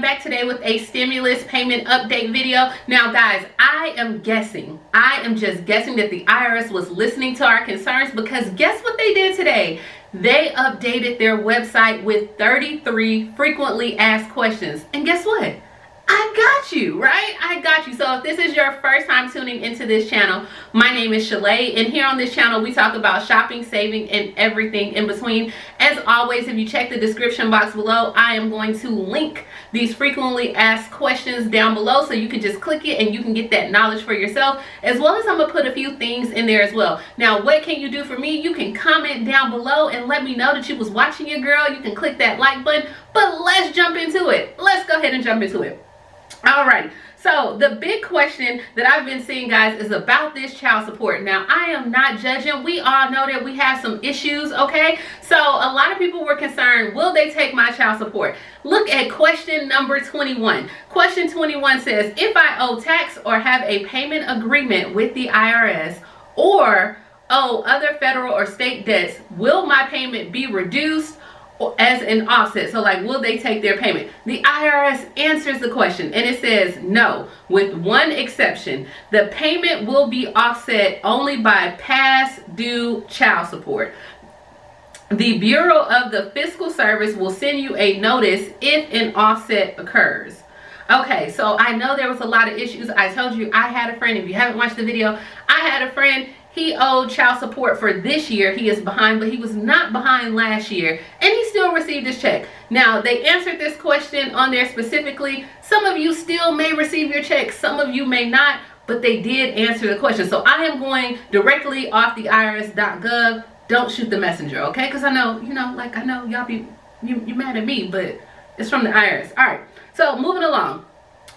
back today with a stimulus payment update video. Now guys, I am just guessing that the IRS was listening to our concerns, because guess what they did today? They updated their website with 33 frequently asked questions. And guess what? I got you, right? I got you. So if this is your first time tuning into this channel, my name is Shalae, and here on this channel we talk about shopping, saving, and everything in between. As always, if you check the description box below, I am going to link these frequently asked questions down below, so you can just click it and you can get that knowledge for yourself, as well as I'm gonna put a few things in there as well. Now, what can you do for me? You can comment down below and let me know that you was watching your girl. You can click that like button, but let's jump into it. Let's go ahead and jump into it. Alright, so the big question that I've been seeing, guys, is about this child support. Now, I am not judging. We all know that we have some issues, okay? So a lot of people were concerned, will they take my child support? Look at question number 21. Question 21 says, if I owe tax or have a payment agreement with the IRS or owe other federal or state debts, will my payment be reduced as an offset? So like, will they take their payment? The IRS answers the question and it says no, with one exception. The payment will be offset only by past due child support. The Bureau of the Fiscal Service will send you a notice if an offset occurs. Okay, so I know there was a lot of issues. I told you I had a friend, if you haven't watched the video, I had a friend. He owed child support for this year. He is behind, but he was not behind last year, and he still received his check. Now, they answered this question on there specifically. Some of you still may receive your check, some of you may not, but they did answer the question. So I am going directly off the irs.gov. Don't shoot the messenger, okay? Because I know, I know y'all be you mad at me, but it's from the IRS. All right, so moving along.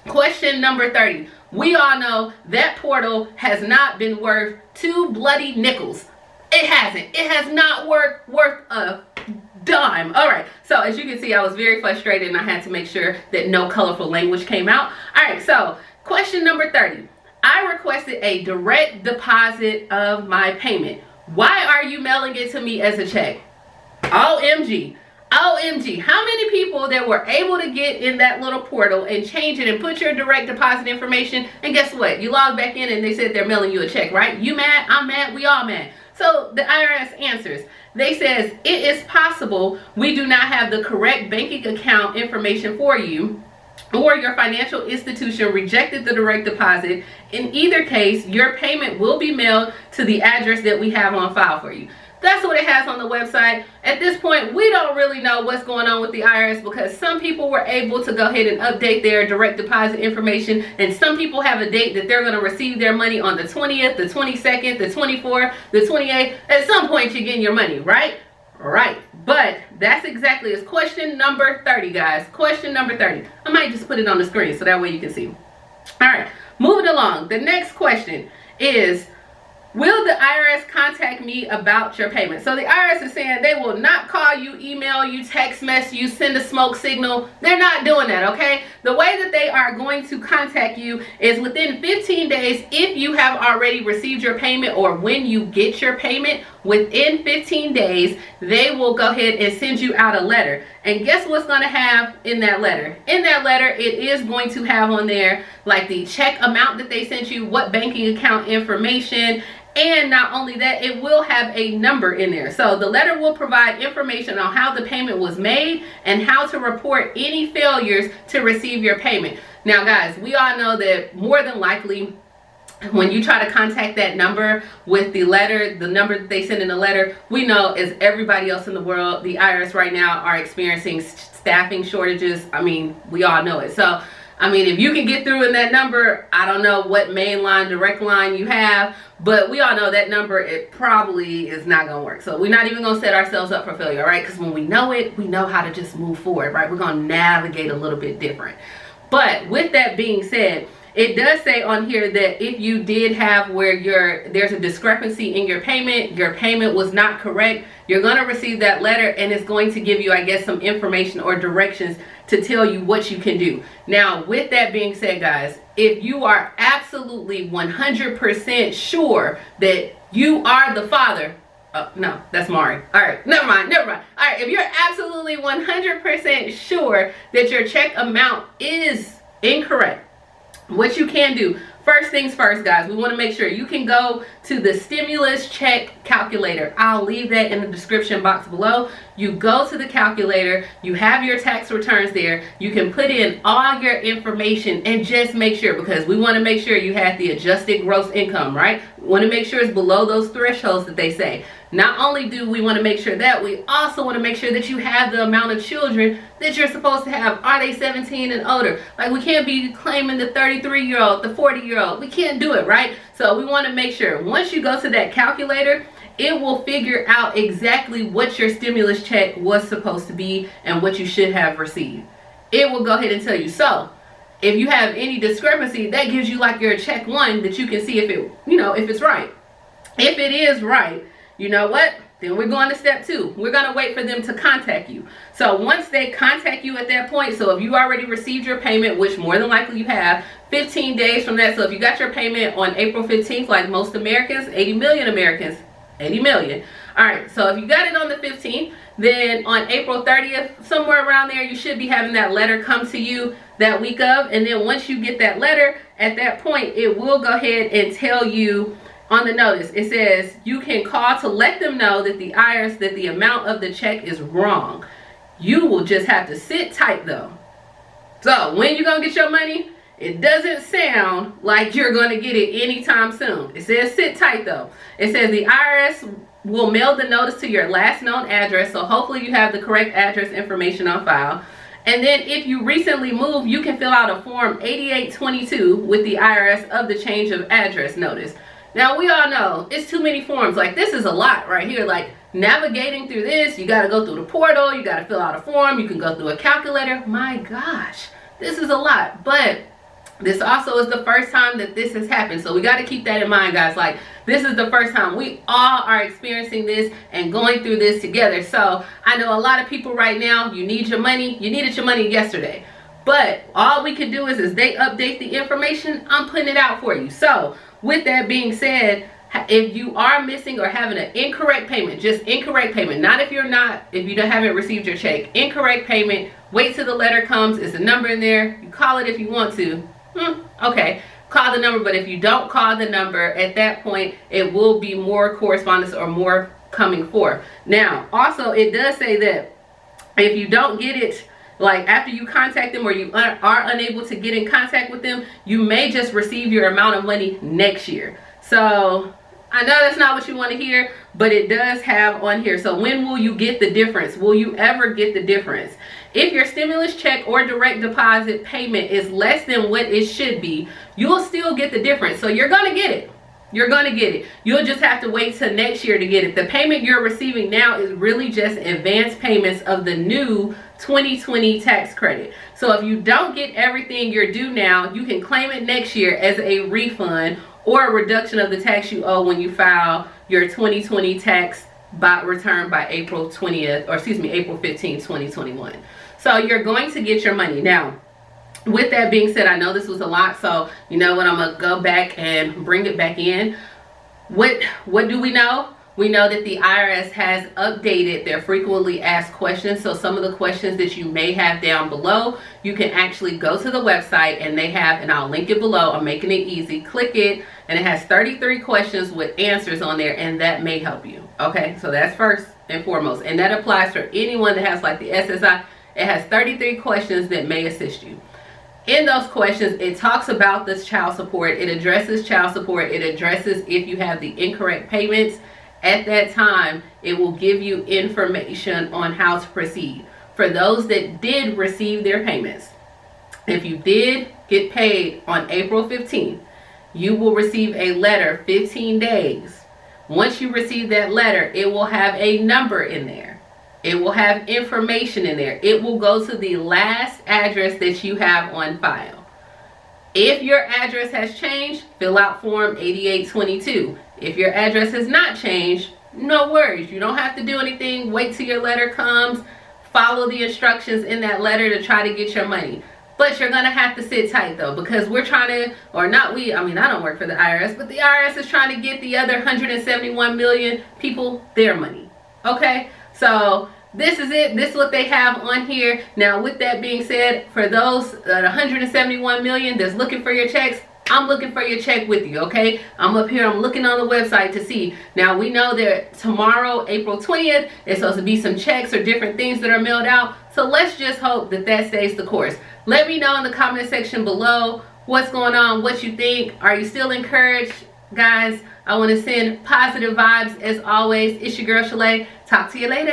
Question number 30. We all know that portal has not been worth 2 bloody nickels. It hasn't. It has not worth a dime. All right. So as you can see, I was very frustrated and I had to make sure that no colorful language came out. All right. So question number 30. I requested a direct deposit of my payment. Why are you mailing it to me as a check? OMG. OMG, how many people that were able to get in that little portal and change it and put your direct deposit information, and guess what? You log back in and they said they're mailing you a check, right? You mad? I'm mad. We all mad. So the IRS answers. They says, it is possible we do not have the correct banking account information for you, or your financial institution rejected the direct deposit. In either case, your payment will be mailed to the address that we have on file for you. That's what it has on the website. At this point, we don't really know what's going on with the IRS, because some people were able to go ahead and update their direct deposit information, and some people have a date that they're going to receive their money on the 20th, the 22nd, the 24th, the 28th. At some point, you're getting your money, right? Right. But that's exactly, it's question number 30, guys. Question number 30. I might just put it on the screen so that way you can see. All right, moving along. The next question is, will the IRS contact me about your payment? So the IRS is saying they will not call you, email you, text message you, send a smoke signal. They're not doing that, okay? The way that they are going to contact you is within 15 days if you have already received your payment, or when you get your payment, within 15 days, they will go ahead and send you out a letter. And guess what's going to have in that letter? In that letter, it is going to have on there like the check amount that they sent you, what banking account information, and not only that, it will have a number in there. So the letter will provide information on how the payment was made and how to report any failures to receive your payment. Now guys, we all know that more than likely, when you try to contact that number with the letter, the number that they send in the letter, we know, as everybody else in the world, the IRS right now are experiencing staffing shortages. I mean, we all know it. So I mean, if you can get through in that number, I don't know what main line, direct line you have, but we all know that number, it probably is not going to work. So we're not even going to set ourselves up for failure, right? Because when we know it, we know how to just move forward, right? We're going to navigate a little bit different. But with that being said, it does say on here that if you did have where there's a discrepancy in your payment was not correct, you're going to receive that letter, and it's going to give you, I guess, some information or directions to tell you what you can do. Now, with that being said, guys, if you are absolutely 100% sure that you are the father, No, that's Mari. All right, never mind. All right, if you're absolutely 100% sure that your check amount is incorrect, what you can do, first things first, guys, we want to make sure you can go to the stimulus check calculator. I'll leave that in the description box below. You go to the calculator, you have your tax returns there, you can put in all your information and just make sure, because we want to make sure you have the adjusted gross income, right? We want to make sure it's below those thresholds that they say. Not only do we want to make sure that, we also want to make sure that you have the amount of children that you're supposed to have. Are they 17 and older? Like, we can't be claiming the 33-year-old, the 40-year-old. We can't do it, right? So we want to make sure once you go to that calculator, it will figure out exactly what your stimulus check was supposed to be and what you should have received. It will go ahead and tell you. So if you have any discrepancy, that gives you like your check one that you can see if it, if it's right. If it is right, you know what? Then we're going to step two. We're going to wait for them to contact you. So once they contact you at that point, so if you already received your payment, which more than likely you have, 15 days from that. So if you got your payment on April 15th, like most Americans, 80 million Americans, 80 million. All right, so if you got it on the 15th, then on April 30th, somewhere around there, you should be having that letter come to you that week of. And then once you get that letter, at that point, it will go ahead and tell you on the notice, it says you can call to let them know that the IRS, that the amount of the check is wrong. You will just have to sit tight though. So when you're going to get your money, it doesn't sound like you're going to get it anytime soon. It says sit tight though. It says the IRS will mail the notice to your last known address. So hopefully you have the correct address information on file. And then if you recently moved, you can fill out a form 8822 with the IRS of the change of address notice. Now, we all know it's too many forms. Like, this is a lot right here. Like, navigating through this, you got to go through the portal. You got to fill out a form. You can go through a calculator. My gosh, this is a lot. But this also is the first time that this has happened. So we got to keep that in mind, guys. Like, this is the first time we all are experiencing this and going through this together. So I know a lot of people right now, you need your money. You needed your money yesterday. But all we can do is they update the information, I'm putting it out for you. So with that being said, if you are missing or having an incorrect payment, just incorrect payment, not if you haven't received your check, incorrect payment, wait till the letter comes. It's a number in there. You call it if you want to. Okay, call the number. But if you don't call the number, at that point, it will be more correspondence or more coming forth. Now, also, it does say that if you don't get it, like after you contact them or you are unable to get in contact with them, you may just receive your amount of money next year. So I know that's not what you want to hear, but it does have on here. So when will you get the difference? Will you ever get the difference? If your stimulus check or direct deposit payment is less than what it should be, you'll still get the difference. So you're going to get it. You're going to get it. You'll just have to wait till next year to get it. The payment you're receiving now is really just advance payments of the new 2020 tax credit. So if you don't get everything you're due now, you can claim it next year as a refund or a reduction of the tax you owe when you file your 2020 tax return by April 15th, 2021. So you're going to get your money. Now, with that being said, I know this was a lot, so you know what, I'm gonna go back and bring it back in. What do we know? We know that the IRS has updated their frequently asked questions. So some of the questions that you may have down below, you can actually go to the website and they have, and I'll link it below, I'm making it easy, click it, and it has 33 questions with answers on there, and that may help you. Okay, so that's first and foremost, and that applies for anyone that has like the SSI. It has 33 questions that may assist you. In those questions, it talks about this child support. It addresses child support. It addresses if you have the incorrect payments. At that time, it will give you information on how to proceed. For those that did receive their payments, if you did get paid on April 15th, you will receive a letter 15 days. Once you receive that letter, it will have a number in there. It will have information in there. It will go to the last address that you have on file. If your address has changed, fill out form 8822. If your address has not changed, no worries. You don't have to do anything. Wait till your letter comes. Follow the instructions in that letter to try to get your money. But you're gonna have to sit tight though, because we're trying to, or not we, I mean, I don't work for the IRS, but the IRS is trying to get the other 171 million people their money. Okay, so this is it. This is what they have on here. Now, with that being said, for those 171 million that's looking for your checks, I'm looking for your check with you, okay? I'm up here, I'm looking on the website to see. Now, we know that tomorrow, April 20th, there's supposed to be some checks or different things that are mailed out. So let's just hope that that stays the course. Let me know in the comment section below what's going on, what you think. Are you still encouraged? Guys, I want to send positive vibes as always. It's your girl, Shalae. Talk to you later.